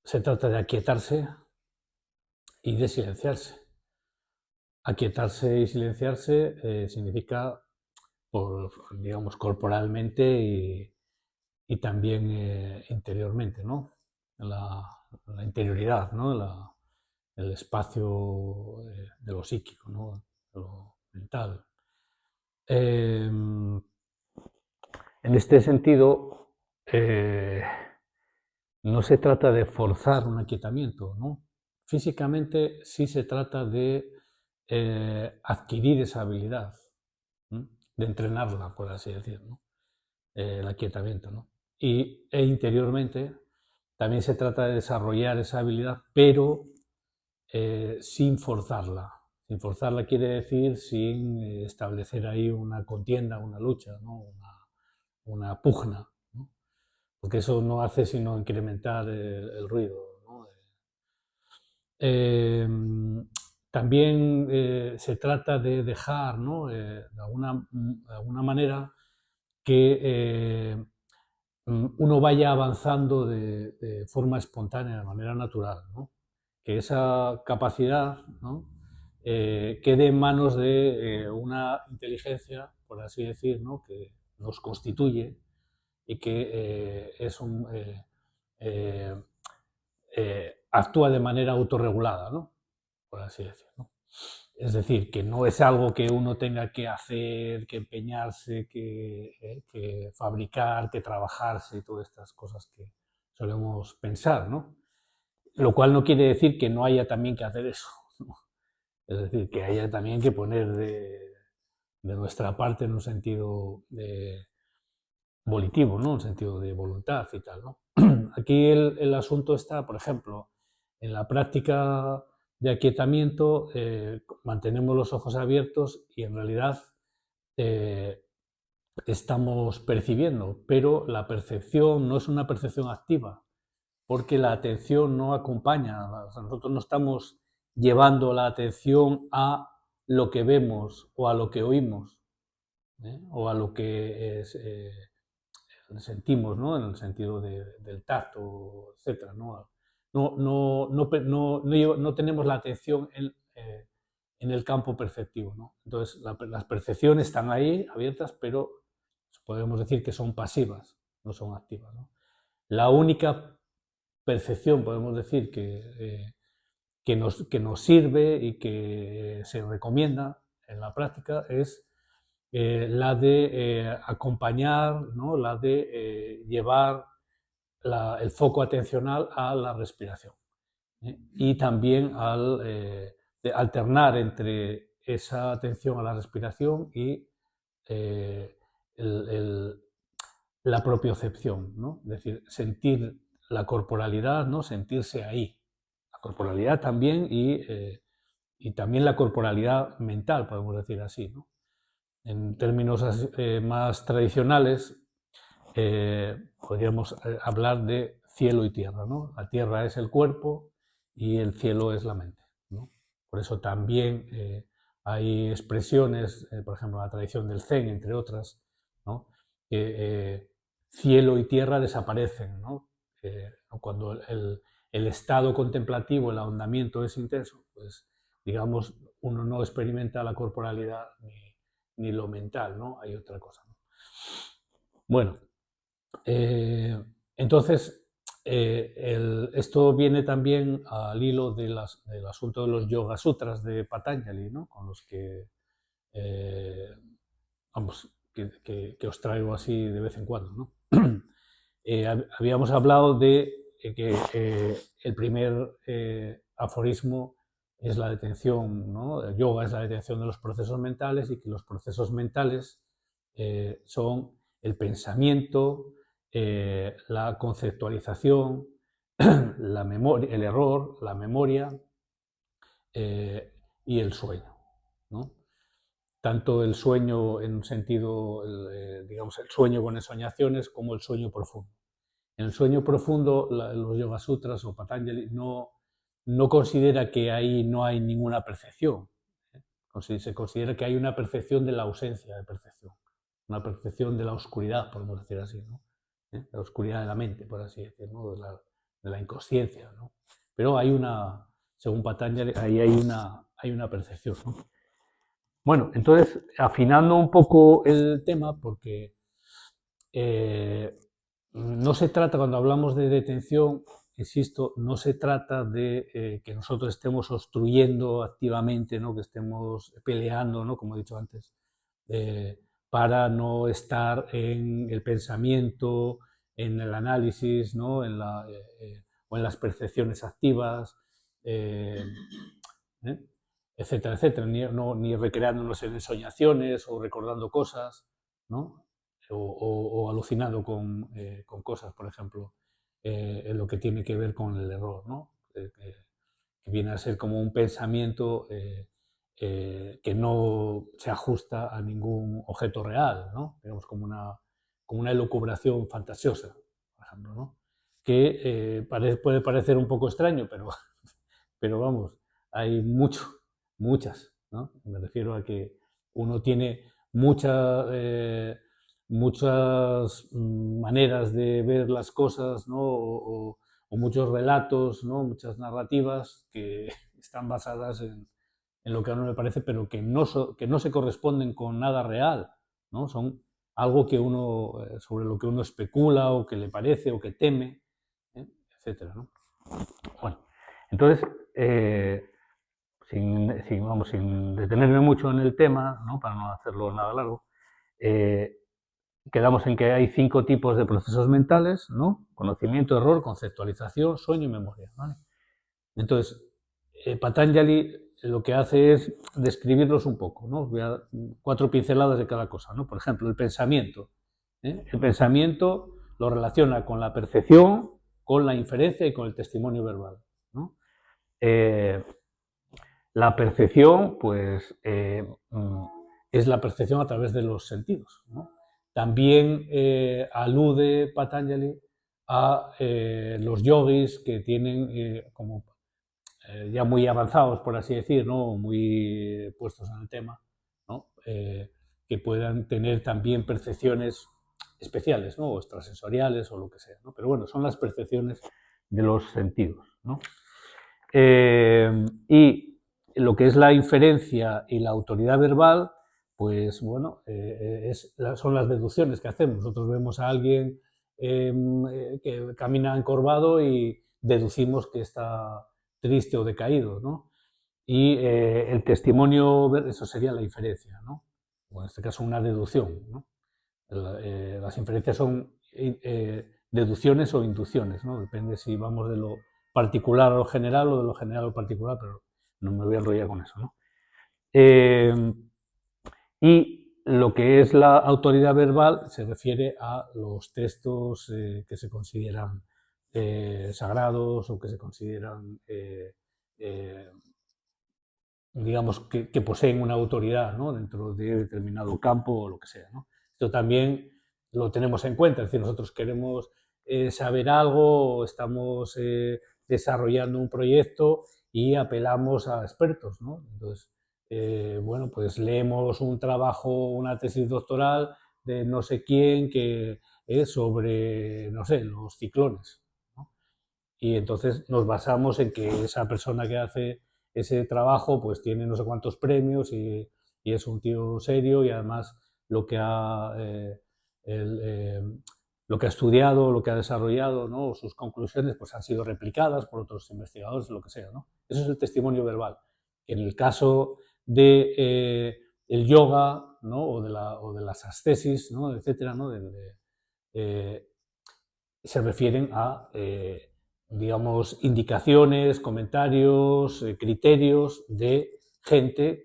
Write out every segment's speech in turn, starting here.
se trata de aquietarse y de silenciarse. Aquietarse y silenciarse significa, digamos, corporalmente y también interiormente, ¿no? La, la interioridad, ¿no? El espacio de lo psíquico, ¿no? De lo mental. Eh, en este sentido, no se trata de forzar un aquietamiento, ¿no? Físicamente sí se trata de adquirir esa habilidad, ¿no? De entrenarla, por así decirlo, ¿no? El aquietamiento, ¿no? E interiormente también se trata de desarrollar esa habilidad, pero sin forzarla. Sin forzarla quiere decir sin establecer ahí una contienda, una lucha, ¿no? Una pugna, ¿no? Porque eso no hace sino incrementar el ruido, ¿no? Eh, También se trata de dejar, ¿no? De alguna manera que uno vaya avanzando de forma espontánea, de manera natural, ¿no? Que esa capacidad, ¿no? Quede en manos de una inteligencia, por así decir, ¿no? Que nos constituye y que eh, actúa de manera autorregulada, ¿no? Por así decirlo, ¿no? Es decir, que no es algo que uno tenga que hacer, que empeñarse, que fabricar, que trabajarse y todas estas cosas que solemos pensar, ¿no? Lo cual no quiere decir que no haya también que hacer eso, ¿no? Es decir, que haya también que poner de nuestra parte en un sentido volitivo, ¿no? En un sentido de voluntad y tal, ¿no? Aquí el asunto está, por ejemplo, en la práctica de aquietamiento, mantenemos los ojos abiertos y en realidad eh, estamos percibiendo, pero la percepción no es una percepción activa, porque la atención no acompaña, o sea, nosotros no estamos llevando la atención a lo que vemos o a lo que oímos, o a lo que sentimos, ¿no? En el sentido del tacto, etcétera, ¿no? No tenemos la atención en el campo perceptivo, ¿no? Entonces, las percepciones están ahí, abiertas, pero podemos decir que son pasivas, no son activas, ¿no? La única percepción, podemos decir, que nos sirve y que se recomienda en la práctica es la de acompañar, ¿no? La de llevar el foco atencional a la respiración, y también de alternar entre esa atención a la respiración y eh, el, el, la propiocepción, ¿no? Es decir, sentir la corporalidad, ¿no? Sentirse ahí. La corporalidad también y también la corporalidad mental, podemos decir así, ¿no? En términos más tradicionales, podríamos hablar de cielo y tierra, ¿no? La tierra es el cuerpo y el cielo es la mente, ¿no? Por eso también hay expresiones, por ejemplo, la tradición del Zen, entre otras, ¿no? Que cielo y tierra desaparecen, ¿no? Cuando el estado contemplativo, el ahondamiento es intenso, pues digamos, uno no experimenta la corporalidad ni lo mental, ¿no? Hay otra cosa, ¿no? Bueno, eh, entonces, esto viene también al hilo del asunto de los Yoga Sutras de Patanjali, ¿no? Con los que, eh, vamos, que os traigo así de vez en cuando, ¿no? Habíamos hablado de que el primer aforismo es la detención, ¿no? El yoga es la detención de los procesos mentales y que los procesos mentales son el pensamiento, la conceptualización, la memoria, el error, la memoria y el sueño, ¿no? Tanto el sueño en un sentido, digamos, el sueño con ensoñaciones como el sueño profundo. En el sueño profundo, los Yoga Sutras o Patanjali no considera que ahí no hay ninguna percepción. Se considera que hay una percepción de la ausencia de percepción, una percepción de la oscuridad, podemos decir así, ¿no? La oscuridad de la mente, por así decirlo, ¿no? de la inconsciencia, ¿no? Pero hay una, según Patanjali, ahí hay una percepción, ¿no? Bueno, entonces, afinando un poco el tema, porque no se trata, cuando hablamos de detención, insisto, no se trata de que nosotros estemos obstruyendo activamente, ¿no? Que estemos peleando, ¿no? Como he dicho antes, para no estar en el pensamiento, en el análisis, ¿no? O en las percepciones activas, eh, ¿eh? Etcétera, etcétera, ni recreándonos en ensoñaciones o recordando cosas, ¿no? O alucinando con cosas, por ejemplo, en lo que tiene que ver con el error, ¿no? Que viene a ser como un pensamiento que no se ajusta a ningún objeto real, ¿no? Digamos como una elucubración fantasiosa, por ejemplo, ¿no? Que puede parecer un poco extraño, pero vamos, hay muchas, ¿no? Me refiero a que uno tiene muchas maneras de ver las cosas, ¿no? O muchos relatos, ¿no? Muchas narrativas que están basadas en lo que a uno le parece, pero que no se corresponden con nada real, ¿no? Son algo que sobre lo que uno especula o que le parece o que teme, etcétera, ¿no? Bueno, entonces, sin detenerme mucho en el tema, ¿no? Para no hacerlo nada largo, quedamos en que hay 5 tipos de procesos mentales, ¿no? Conocimiento, error, conceptualización, sueño y memoria, ¿vale? Entonces, Patanjali lo que hace es describirlos un poco, ¿no? Os voy a dar 4 pinceladas de cada cosa, ¿no? Por ejemplo, el pensamiento. El pensamiento lo relaciona con la percepción, con la inferencia y con el testimonio verbal, ¿no? La percepción, pues, es la percepción a través de los sentidos, ¿no? También alude Patanjali a los yogis que tienen como ya muy avanzados, por así decir, ¿no? Muy puestos en el tema, ¿no? Que puedan tener también percepciones especiales, ¿no? O extrasensoriales o lo que sea, ¿no? Pero bueno, son las percepciones de los sentidos, ¿no? Y lo que es la inferencia y la autoridad verbal, pues bueno, son las deducciones que hacemos. Nosotros vemos a alguien que camina encorvado y deducimos que está triste o decaído, ¿no? Y el testimonio, eso sería la inferencia, ¿no? O en este caso una deducción, ¿no? Las inferencias son deducciones o inducciones, ¿no? Depende si vamos de lo particular a lo general o de lo general a lo particular, pero no me voy a enrollar con eso, ¿no? Y lo que es la autoridad verbal se refiere a los textos que se consideran sagrados o que se consideran, digamos, que poseen una autoridad, ¿no? Dentro de determinado campo o lo que sea, ¿no? Esto también lo tenemos en cuenta, es decir, nosotros queremos saber algo o estamos desarrollando un proyecto y apelamos a expertos, ¿no? Entonces, bueno, pues leemos un trabajo, una tesis doctoral de no sé quién que es sobre, no sé, los ciclones, ¿no? Y entonces nos basamos en que esa persona que hace ese trabajo pues tiene no sé cuántos premios y es un tío serio y además lo que ha, el, lo que ha estudiado, lo que ha desarrollado, ¿no? Sus conclusiones pues han sido replicadas por otros investigadores, lo que sea, ¿no? Eso es el testimonio verbal. En el caso de el yoga, ¿no? O de las ascesis, ¿no? Etcétera, ¿no? Se refieren a digamos, indicaciones, comentarios, criterios de gente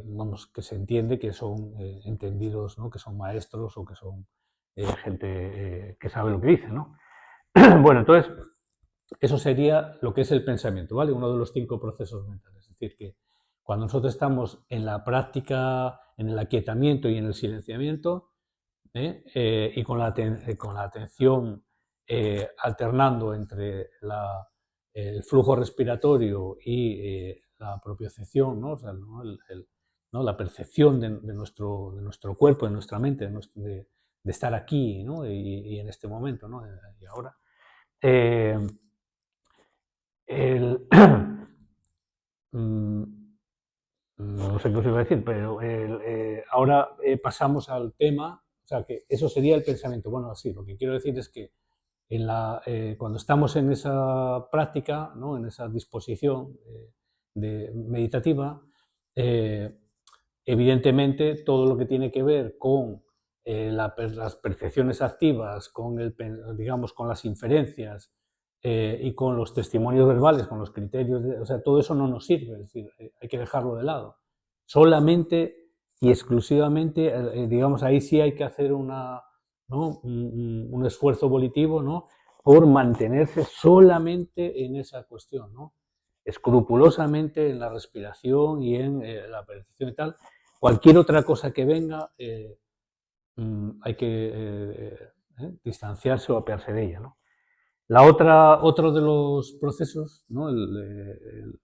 vamos, que se entiende que son entendidos, ¿no? Que son maestros o que son gente que sabe lo que dice, ¿no? Bueno, entonces, eso sería lo que es el pensamiento, ¿vale? Uno de los 5 procesos mentales. Es decir, que cuando nosotros estamos en la práctica, en el aquietamiento y en el silenciamiento, y con la atención alternando entre el flujo respiratorio y la propiocepción, ¿no? O sea, ¿no? ¿no? La percepción de nuestro cuerpo, de nuestra mente, de estar aquí, ¿no? Y en este momento, ¿no? Y ahora. eh, el, no sé qué os iba a decir, pero ahora pasamos al tema, o sea, que eso sería el pensamiento. Bueno, así, lo que quiero decir es que cuando estamos en esa práctica, ¿no? En esa disposición meditativa, eh, evidentemente todo lo que tiene que ver con las percepciones activas, digamos, con las inferencias y con los testimonios verbales, con los criterios, o sea, todo eso no nos sirve, es decir, hay que dejarlo de lado. Solamente y exclusivamente, digamos, ahí sí hay que hacer ¿no? un esfuerzo volitivo, ¿no? Por mantenerse solamente en esa cuestión, ¿no? Escrupulosamente en la respiración y en la percepción y tal. Cualquier otra cosa que venga, hay que distanciarse o apearse de ella, ¿no? Otro de los procesos, ¿no?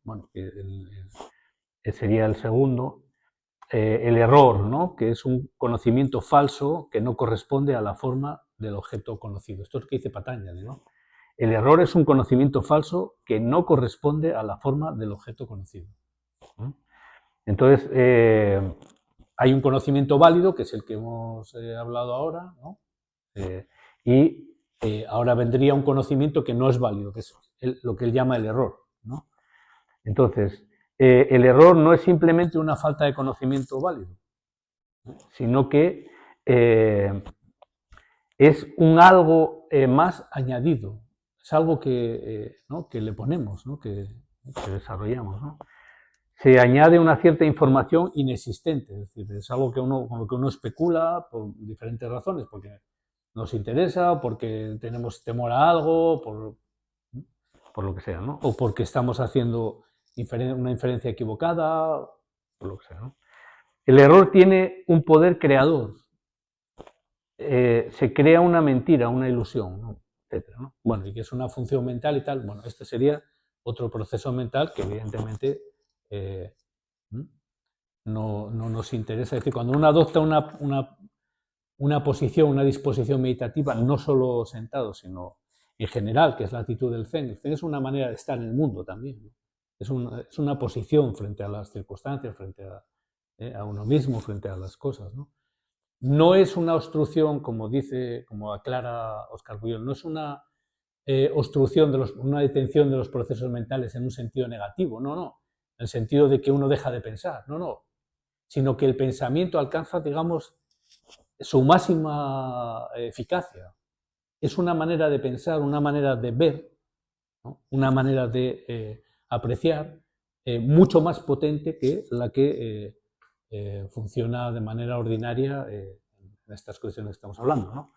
Bueno, sería el segundo, el error, ¿no? Que es un conocimiento falso que no corresponde a la forma del objeto conocido. Esto es lo que dice Patanjali, ¿no? El error es un conocimiento falso que no corresponde a la forma del objeto conocido. Entonces, hay un conocimiento válido, que es el que hemos hablado ahora, ¿no? Y ahora vendría un conocimiento que no es válido, que es lo que él llama el error, ¿no? Entonces, el error no es simplemente una falta de conocimiento válido, ¿no? Sino que es un algo más añadido, es algo ¿no? que le ponemos, ¿no? que desarrollamos, ¿no? Se añade una cierta información inexistente, es decir, es algo con lo que uno especula por diferentes razones, porque nos interesa, porque tenemos temor a algo, por lo que sea, ¿no? O porque estamos haciendo una inferencia equivocada, por lo que sea, ¿no? El error tiene un poder creador, se crea una mentira, una ilusión, ¿no? Etcétera, ¿no? Bueno, y que es una función mental y tal, bueno, este sería otro proceso mental que evidentemente no nos interesa. Es decir, cuando uno adopta una posición, una disposición meditativa, no solo sentado, sino en general, que es la actitud del Zen. El Zen es una manera de estar en el mundo también, ¿no? Es una posición frente a las circunstancias, frente a uno mismo, frente a las cosas, ¿no? No es una obstrucción, como aclara Oscar Pujol, no es una obstrucción, una detención de los procesos mentales en un sentido negativo, no, en el sentido de que uno deja de pensar, no, sino que el pensamiento alcanza, digamos, su máxima eficacia. Es una manera de pensar, una manera de ver, ¿no? Una manera de apreciar mucho más potente que la que funciona de manera ordinaria en estas cuestiones que estamos hablando, ¿no?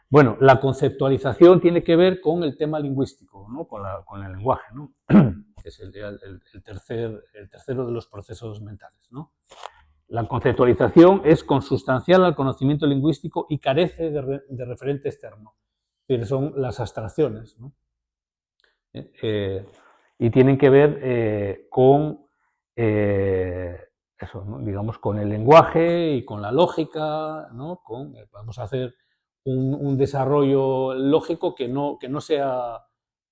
Bueno, la conceptualización tiene que ver con el tema lingüístico, ¿no? con el lenguaje, ¿no? Que es el tercero de los procesos mentales, ¿no? La conceptualización es consustancial al conocimiento lingüístico y carece de referente externo. Es decir, son las abstracciones, ¿no? Y tienen que ver con eso, ¿no? Digamos, con el lenguaje y con la lógica, ¿no? Podemos hacer un desarrollo lógico que no sea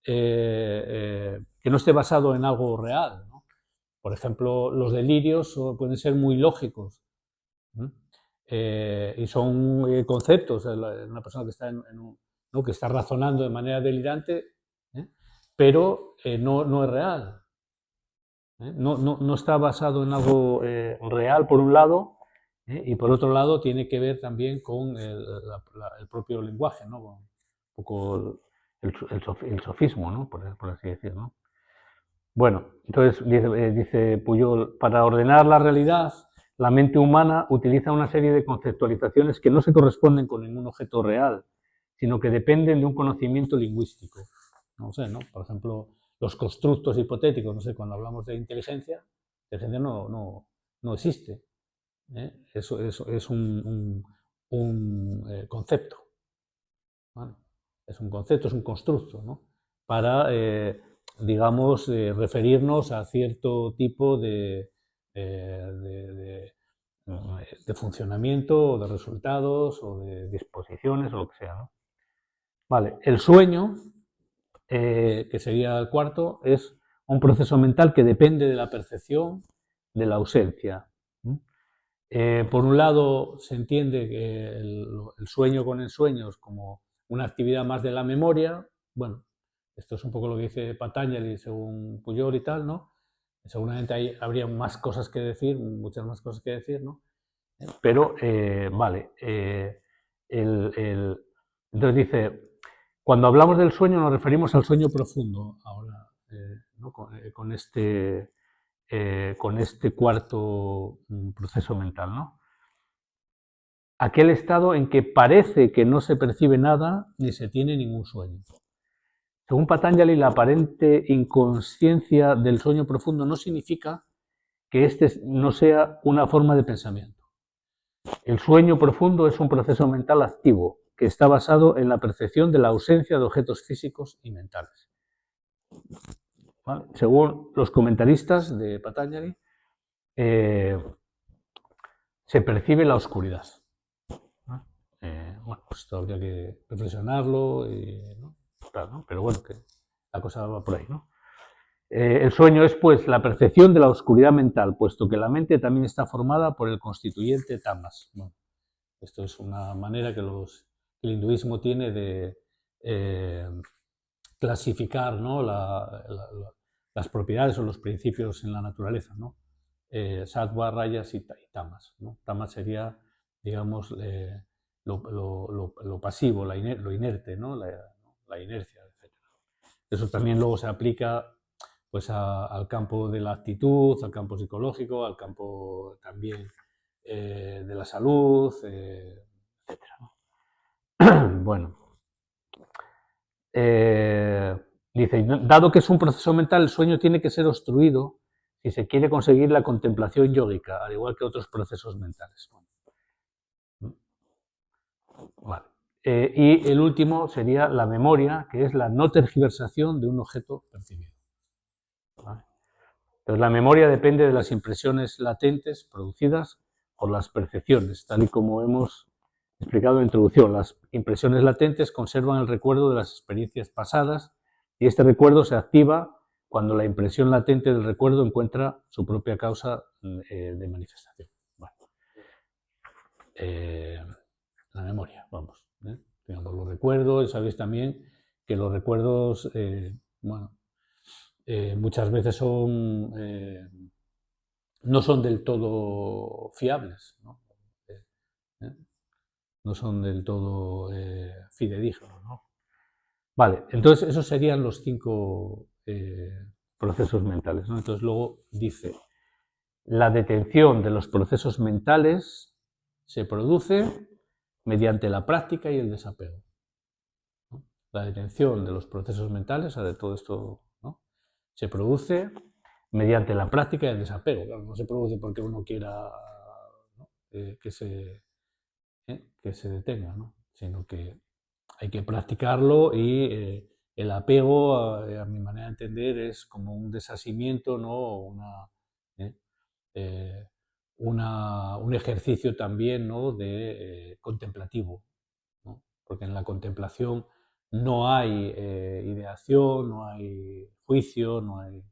que no esté basado en algo real, ¿no? Por ejemplo, los delirios pueden ser muy lógicos, ¿no? Y son conceptos. Una persona que está ¿no? que está razonando de manera delirante, pero no es real. No está basado en algo real, por un lado, y por otro lado tiene que ver también con el propio lenguaje, ¿no? Un poco el sofismo, ¿no? Por así decirlo, ¿no? Bueno, entonces dice Pujol, para ordenar la realidad, la mente humana utiliza una serie de conceptualizaciones que no se corresponden con ningún objeto real, sino que dependen de un conocimiento lingüístico. No sé, ¿no? Por ejemplo, los constructos hipotéticos, no sé, cuando hablamos de inteligencia no existe. Eso es un concepto. ¿Vale? Es un concepto, es un constructo, ¿no? Para, digamos, referirnos a cierto tipo de funcionamiento, o de resultados, o de disposiciones, o lo que sea, ¿no? Vale, el sueño que sería el cuarto, es un proceso mental que depende de la percepción de la ausencia. Por un lado, se entiende que el sueño con ensueños como una actividad más de la memoria. Bueno, esto es un poco lo que dice Patanjali según Pujol y tal, ¿no? Seguramente habría más cosas que decir, muchas más cosas que decir, ¿no? Pero, vale, entonces dice, cuando hablamos del sueño nos referimos al sueño profundo, ahora, ¿no? con este cuarto proceso mental, ¿no? Aquel estado en que parece que no se percibe nada ni se tiene ningún sueño. Según Patanjali, la aparente inconsciencia del sueño profundo no significa que este no sea una forma de pensamiento. El sueño profundo es un proceso mental activo que está basado en la percepción de la ausencia de objetos físicos y mentales. ¿Vale? Según los comentaristas de Patanjali, se percibe la oscuridad. Bueno, pues esto habría que reflexionarlo, ¿no? Claro, ¿no? Pero bueno, que la cosa va por ahí, ¿no? El sueño es, pues, la percepción de la oscuridad mental, puesto que la mente también está formada por el constituyente tamas. Bueno, esto es una manera que el hinduismo tiene de clasificar, ¿no? las propiedades o los principios en la naturaleza, ¿no? Sattva, rayas y tamas, ¿no? Tamas sería, digamos, lo pasivo, lo inerte, ¿no? La inercia, etc. Eso también luego se aplica, pues, al campo de la actitud, al campo psicológico, al campo también de la salud, etc. Bueno, dice, dado que es un proceso mental, el sueño tiene que ser obstruido si se quiere conseguir la contemplación yógica, al igual que otros procesos mentales. Vale. Y el último sería la memoria, que es la no tergiversación de un objeto percibido. ¿Vale? Entonces, la memoria depende de las impresiones latentes producidas por las percepciones, tal y como hemos explicado en la introducción. Las impresiones latentes conservan el recuerdo de las experiencias pasadas y este recuerdo se activa cuando la impresión latente del recuerdo encuentra su propia causa de manifestación. Bueno. La memoria, vamos. Digamos, los recuerdos, sabéis también que los recuerdos, bueno, muchas veces no son del todo fiables, ¿no? No son del todo fidedignos, ¿no? Vale, entonces esos serían los 5 procesos mentales, ¿no? Entonces luego dice, la detención de los procesos mentales se produce mediante la práctica y el desapego, ¿no? La detención de los procesos mentales, o sea, de todo esto, ¿no? Se produce mediante la práctica y el desapego. Claro, no se produce porque uno quiera, ¿no? que se detenga, ¿no? Sino que hay que practicarlo y el apego, a mi manera de entender, es como un desasimiento, ¿no? Un ejercicio también, ¿no? de contemplativo, ¿no? Porque en la contemplación no hay ideación, no hay juicio, no hay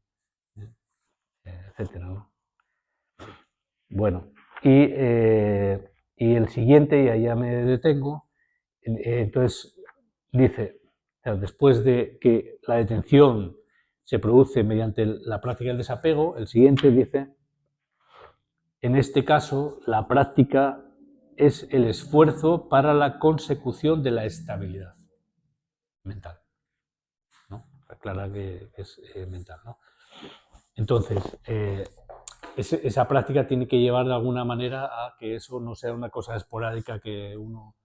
etcétera, ¿no? Bueno, y el siguiente, y allá me detengo, entonces dice, después de que la detención se produce mediante la práctica del desapego, el siguiente dice, en este caso, la práctica es el esfuerzo para la consecución de la estabilidad mental, ¿no? Aclara que es mental, ¿no? Entonces, esa práctica tiene que llevar de alguna manera a que eso no sea una cosa esporádica que uno